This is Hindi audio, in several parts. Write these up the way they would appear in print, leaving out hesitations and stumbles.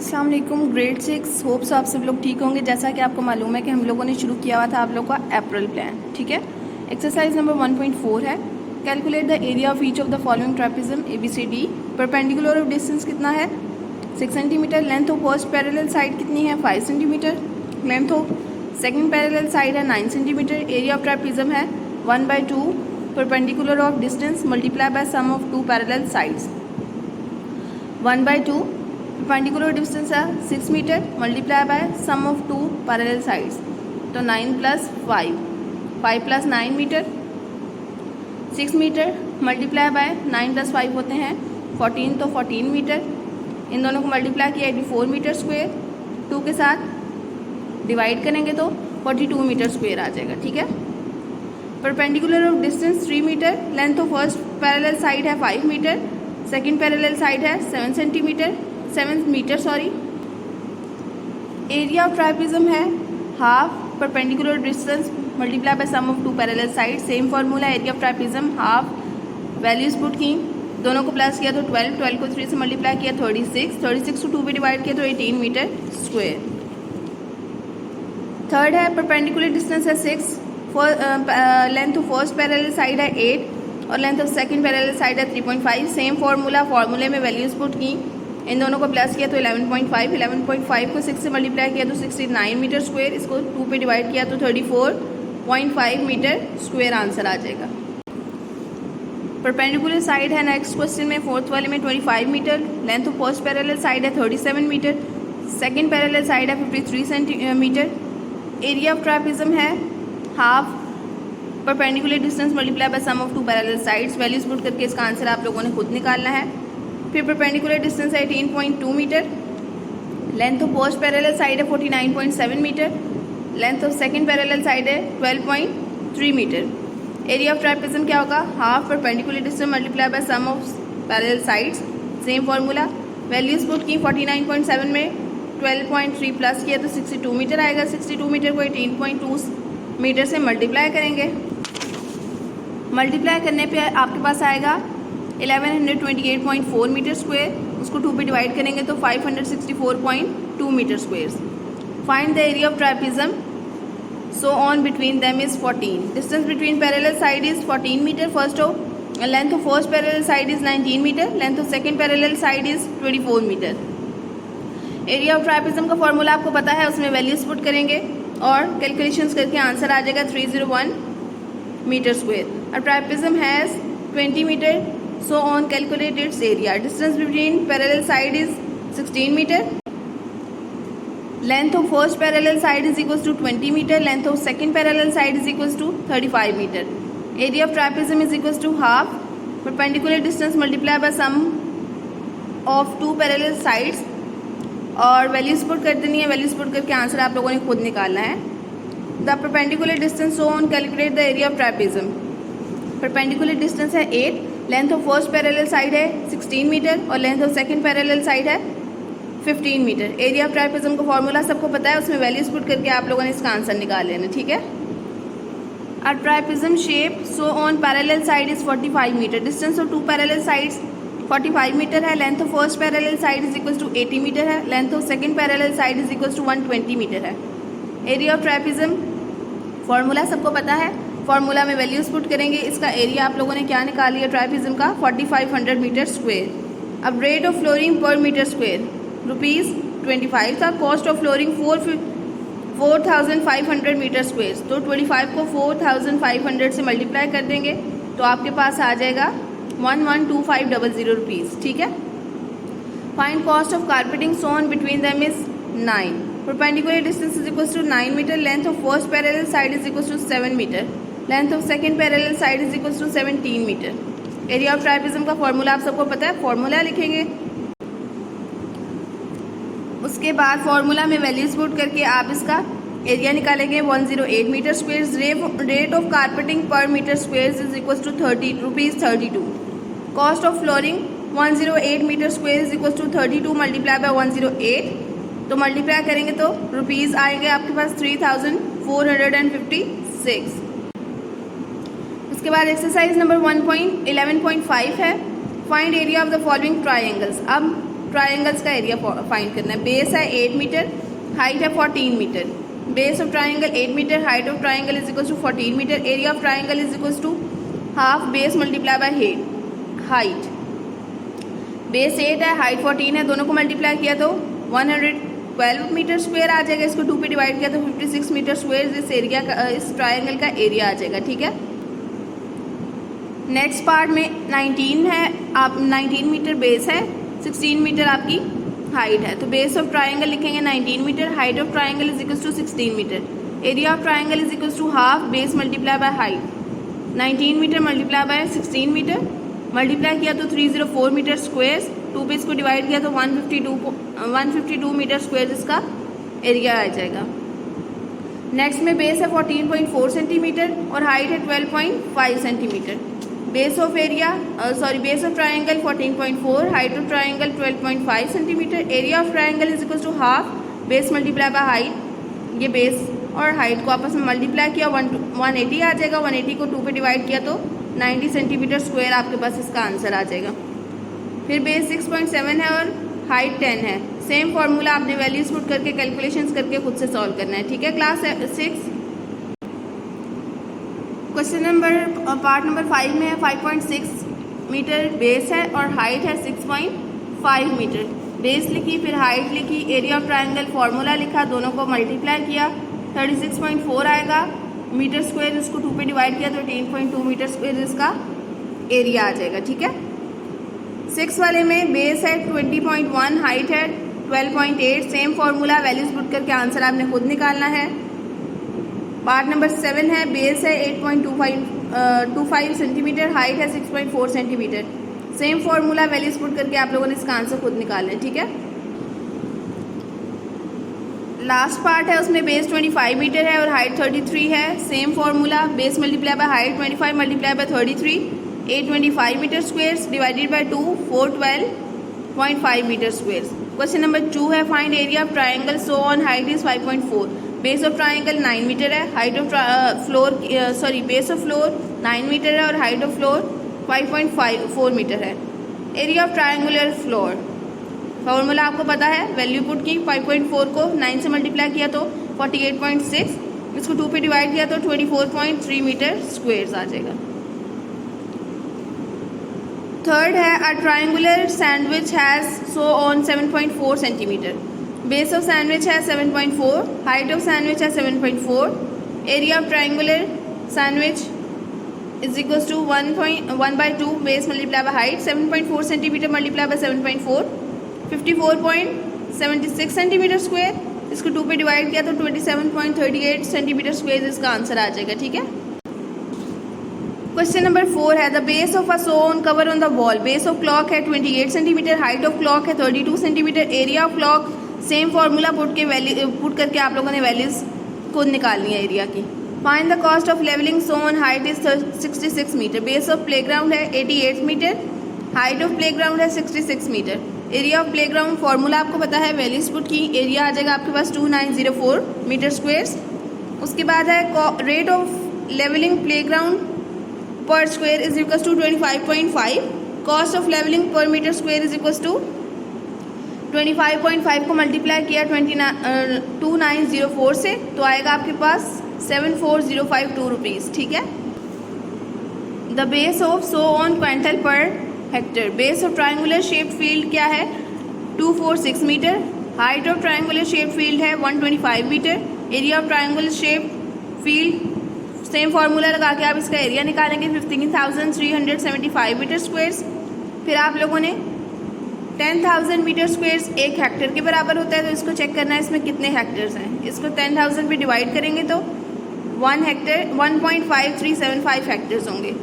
अस्सलाम वालेकुम ग्रेड 6 होप्स आप सब लोग ठीक होंगे। जैसा कि आपको मालूम है कि हम लोगों ने शुरू किया हुआ था आप लोग का अप्रैल प्लान, ठीक है। एक्सरसाइज नंबर 1.4 है, calculate the area of each of the following trapezium ABCD। Perpendicular of distance कितना है 6 centimetre. Length of first parallel side कितनी है 5 centimetre. Length of second parallel side है 9 सेंटीमीटर। एरिया ऑफ ट्रेपेजियम है 1/2 perpendicular of distance multiply by sum of two parallel sides. 1/2 perpendicular distance है 6 metre multiply by sum of two parallel sides, तो 9 + 5, 5 + 9 मीटर। 6 मीटर मल्टीप्लाई बाय 9 + 5 होते हैं 14, तो 14 मीटर। इन दोनों को मल्टीप्लाई किया 84 मीटर स्क्वायर। 2 के साथ डिवाइड करेंगे तो 42 मीटर स्क्वायर आ जाएगा, ठीक है। Perpendicular of distance 3 metre. Length of first parallel side है 5 मीटर। सेकेंड पैरेलल साइड है 7 metre sorry. Area of trapezium है half perpendicular distance multiply by sum of two parallel side. Same formula, area of trapezium half, values put की, दोनों को प्लस किया तो 12, 12 को 3 से मल्टीप्लाई किया 36, 36 को 2 पे डिवाइड किया तो 18 मीटर स्क्वायर। थर्ड है परपेंडिकुलर डिस्टेंस है 6, length of first parallel side है 8 और length of second parallel side है 3.5। सेम फार्मूले में वैल्यूज पुट की, इन दोनों को प्लस किया तो 11.5, 11.5 को 6 से मल्टीप्लाई किया तो 69 मीटर स्क्वायर। इसको 2 पे डिवाइड किया तो 34.5 मीटर स्क्वायर आंसर आ जाएगा। परपेंडिकुलर साइड है नेक्स्ट क्वेश्चन में, फोर्थ वाले में 25 metre. Length of first parallel side है 37 मीटर। सेकेंड पैरेलल साइड है 53 सेंटीमीटर। एरिया ऑफ ट्राइपिज्म है half perpendicular distance multiply by sum of two parallel sides. Values put करके इसका आंसर आप लोगों ने खुद निकालना है। फिर परपेंडिकुलर डिस्टेंस है 18.2 metre. Length of first parallel side है 49.7 metre. Length of second parallel side है 12.3 मीटर। एरिया ऑफ ट्राइपिज्म क्या होगा half perpendicular distance multiply by sum of parallel sides. Same formula, values put की 49.7 में 12.3 प्लस किया तो 62 मीटर आएगा। 62 मीटर को 18.2 मीटर से मल्टीप्लाई करेंगे। मल्टीप्लाई करने पे आपके पास आएगा 1128.4 मीटर स्क्वायर। उसको 2 पे डिवाइड करेंगे तो 564.2 metre square. Find the area of trapezium so on between them is 14। Distance between parallel side is 14 metre first of. Length of first parallel side is 19 metre. Length of second parallel side is 24 metre. Area of trapezium का फॉर्मूला आपको पता है, उसमें वैल्यूज पुट करेंगे और कैलकुलेशंस करके आंसर आ जाएगा 301 metre square. A trapezium has 20 metre, so on calculate its area. Distance between parallel side is 16 meter. Length of first parallel side is equals to 20 meter. Length of second parallel side is equals to 35 meter. Area of trapezium is equals to half perpendicular distance multiplied by sum of two parallel sides. और वैल्यूज पुट कर देनी है, वैल्यूज पुट करके आंसर आप लोगों ने खुद निकालना है। The perpendicular distance so on calculate the area of trapezium. Perpendicular distance है 8, length of first parallel side है 16 मीटर और length of second parallel side है 15 मीटर। एरिया ऑफ ट्राइपिज्म का फॉर्मूला सबको पता है, उसमें वैल्यूज पुट करके आप लोगों ने इसका आंसर निकाल लेना, ठीक है। A trapezium shape so on parallel side is 45 metre. Distance of two parallel sides 45 metre है। Length of first parallel side is equal to 80 metre है। Length of second parallel side is equal to 120 metre है। एरिया ऑफ ट्राइपिज्म फॉर्मूला सबको पता है, फार्मूला में वैल्यूज पुट करेंगे। इसका एरिया आप लोगों ने क्या निकाल लिया ट्राइपिज्म का 4500 मीटर स्क्वायर। अब rate of flooring per metre square ₹25 था। Cost of flooring 4500 metre square, तो 25 को 4500 से मल्टीप्लाई कर देंगे तो आपके पास आ जाएगा 112500 रुपीज़, ठीक है। Find cost of carpeting so on between them is 9। Perpendicular distance is equal to 9 metre. Length of first parallel side is equal to 7 metre. Length of second parallel side is equal to 17 metre. Area of trapezium का फॉर्मूला आप सबको पता है, फॉर्मूला लिखेंगे। उसके बाद फॉर्मूला में वैल्यूज पुट करके आप इसका एरिया निकालेंगे 108 metre square. Rate of carpeting per metre square is equal to ₹32। Cost of flooring 108 metre square is equal to 32 multiply by 108, तो मल्टीप्लाई करेंगे तो रुपीज़ आएंगे आपके पास 3456। उसके बाद एक्सरसाइज नंबर 11.5 है, find area of the following triangles. अब ट्राइंगल्स का एरिया फाइंड करना है। बेस है 8 मीटर, हाइट है 14 metre. Base of triangle 8 metre, height of triangle is equal to 14 metre. Area of triangle is equal to half base multiply by height. Base 8 है, हाइट 14 है, दोनों को मल्टीप्लाई किया तो 112 मीटर स्क्वायर आ जाएगा। इसको 2 पे डिवाइड किया तो 56 मीटर स्क्वायर इस एरिया का, इस ट्राइंगल का एरिया आ जाएगा। ठीक है, नेक्स्ट पार्ट में 19 है, आप 19 मीटर बेस है, 16 मीटर आपकी हाइट है। तो बेस ऑफ ट्राइंगल लिखेंगे 19 metre, height of triangle is equal to 16 metre, area of triangle is equal to half base multiply by height. 19 metre multiply by 16 metre, multiply किया तो 304 मीटर स्क्वायर, 2 पे इसको डिवाइड किया तो 152 मीटर स्क्वायर इसका एरिया आ जाएगा। नेक्स्ट में बेस है 14.4 सेंटीमीटर और हाइट है 12.5 centimetre. Base of base of triangle 14.4, height of triangle 12.5 centimetre, area of triangle is equal to half base multiply by height. ये बेस और हाइट को आपस में मल्टीप्लाई किया 180 आ जाएगा, 180 को 2 पे डिवाइड किया तो 90 सेंटीमीटर स्क्वायर आपके पास इसका आंसर आ जाएगा। फिर बेस 6.7 है और हाइट 10 है। सेम फार्मूला आपने वैल्यूज पुट करके कैलकुलेशंस करके खुद से सॉल्व करना है। ठीक है, class 6 question number part number 5 में है 5.6 मीटर बेस है और हाइट है 6.5 मीटर। बेस लिखी, फिर हाइट लिखी, एरिया ऑफ ट्राइंगल फार्मूला लिखा, दोनों को मल्टीप्लाई किया 36.4 आएगा मीटर स्क्वायर, इसको 2 पे डिवाइड किया तो 18.2 मीटर स्क्वायर इसका एरिया आ जाएगा। ठीक है, 6 वाले में बेस है 20.1, हाइट है 12.8, सेम फार्मूला वैल्यूज पुट करके आंसर आपने खुद निकालना है। पार्ट नंबर 7 है, बेस है 8.25 सेंटीमीटर, हाइट है 6.4 centimetre. Same formula values put करके आप लोगों ने इसका आंसर खुद निकालना है। ठीक है, लास्ट पार्ट है, उसमें बेस 25 मीटर है और हाइट 33 है। Same formula, base multiply by height 25 multiply by 33, 825 metre square divided by 2, 412.5 metre square. Question number 2 है, find area of triangle so on, height is 5.4, base of triangle 9 metre है, height of base of floor 9 metre है और हाइट ऑफ फ्लोर 5.4 मीटर है। Area of triangular floor, formula आपको पता है, वैल्यू पुट की 5.4 को 9 से मल्टीप्लाई किया तो 48.6, इसको 2 पे डिवाइड किया तो 24.3 मीटर स्क्वेयर आ जाएगा। थर्ड है, a triangular sandwich has so on 7.4 centimetre, base of sandwich है 7.4, हाइट ऑफ सैंडविच है 7.4, area of triangular sandwich is equal to 1/2 base multiply by height, 7.4 centimetre multiply by 7.4, 54.76 centimetre square, इसको 2 पे डिवाइड किया तो 27.38 सेंटीमीटर स्क्वायर इसका आंसर आ जाएगा। ठीक है, क्वेश्चन नंबर 4 है, the base of a sown cover on the wall, base of clock है 28 सेंटीमीटर, हाइट ऑफ क्लॉक है 32 centimetre, area of clock same formula put करके आप लोगों ने वैल्यूज खुद निकालनी है एरिया की। Find the cost of levelling so on, height is 66 metre, base of playground है 88 मीटर, हाइट ऑफ प्लेग्राउंड है 66 metre, area of playground formula आपको पता है, वैल्यूज पुट की, एरिया आ जाएगा आपके पास 2904 मीटर स्क्वेयर्स। उसके बाद है rate of levelling playground per square is equal to 25.5, cost of levelling per metre square is equal to 25.5 को मल्टीप्लाई किया 2904 से तो आएगा आपके पास 74052 रुपीज़। ठीक है, the base of so on quintal per hectare, base of triangular shape field क्या है 246 metre, height of triangular shape field है 125 metre, area of triangular shape field same formula लगा के आप इसका एरिया निकालेंगे 15,375 मीटर स्क्वेयर्स। फिर आप लोगों ने 10,000 मीटर स्क्वेयर्स 1 हेक्टर के बराबर होता है, तो इसको चेक करना है इसमें कितने हेक्टर्स हैं। इसको 10,000 पे डिवाइड करेंगे तो 1 हेक्टर 1.5375 हेक्टर्स होंगे।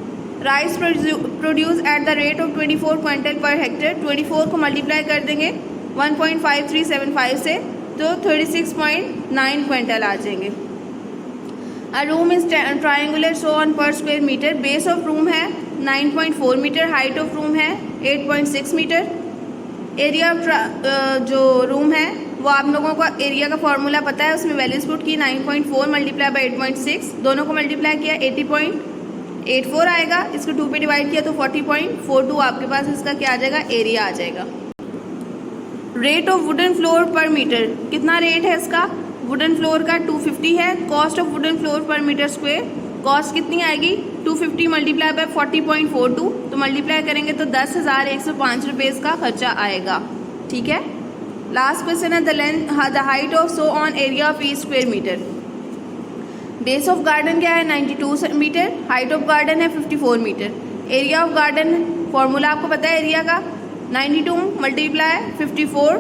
Rice produce at the rate of 24 quintal per Hector, 24 को मल्टीप्लाई कर देंगे 1.5375 से तो 36.9 क्विंटल आ जाएंगे। A room is triangular so on per square metre, base of room है 9.4 मीटर, हाइट ऑफ रूम है 8.6 मीटर, एरिया ऑफ जो रूम है वो आप लोगों को एरिया का फॉर्मूला पता है, उसमें वैल्यूज पुट की 9.4 मल्टीप्लाई बाई 8.6, दोनों को मल्टीप्लाई किया 80.84 आएगा, इसको 2 पे डिवाइड किया तो 40.42 आपके पास इसका क्या आ जाएगा एरिया आ जाएगा। रेट ऑफ वुडन फ्लोर पर मीटर, कितना रेट है इसका? वुडन फ्लोर का 250 है। कॉस्ट ऑफ वुडन फ्लोर पर मीटर स्क्वेयर, कॉस्ट कितनी आएगी? 250 मल्टीप्लाई बाय 40.42, तो मल्टीप्लाई करेंगे तो 10,105 रुपीज़ का खर्चा आएगा। ठीक है। लास्ट क्वेश्चन है the height of so on area of each square metre. Base of garden क्या है? 92 मीटर। हाइट ऑफ गार्डन है 54 metre. Area of garden, formula आपको पता है एरिया का, 92 मल्टीप्लाई 54,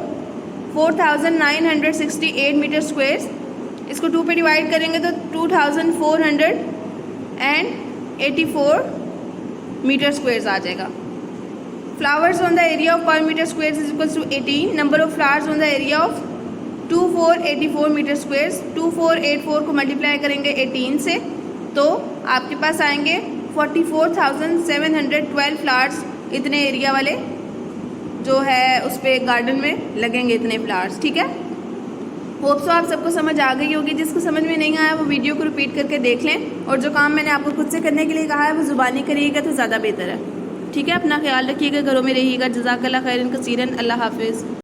4,968 मीटर स्क्वेयर। इसको 2 पे डिवाइड करेंगे तो 2,484 मीटर स्क्वेयर आ जाएगा। Flowers on the area of per metre square is equal to 18। Number of flowers on the area of 2484 metre square. 2484 को मल्टीप्लाई करेंगे 18 से तो आपके पास आएंगे 44,712 फ्लावर्स, इतने एरिया वाले जो है उस पर गार्डन में लगेंगे इतने फ्लावर्स। ठीक है। होप सो आप सबको समझ आ गई होगी। जिसको समझ में नहीं आया वो वीडियो को रिपीट करके देख लें, और जो काम मैंने आपको खुद से करने के लिए कहा है वो ज़ुबानी करिएगा तो ज़्यादा बेहतर है। ठीक है। अपना ख्याल रखिएगा, घरों में रहिएगा। जज़ाकल्लाह खैरन कसीरन। अल्लाह हाफिज़।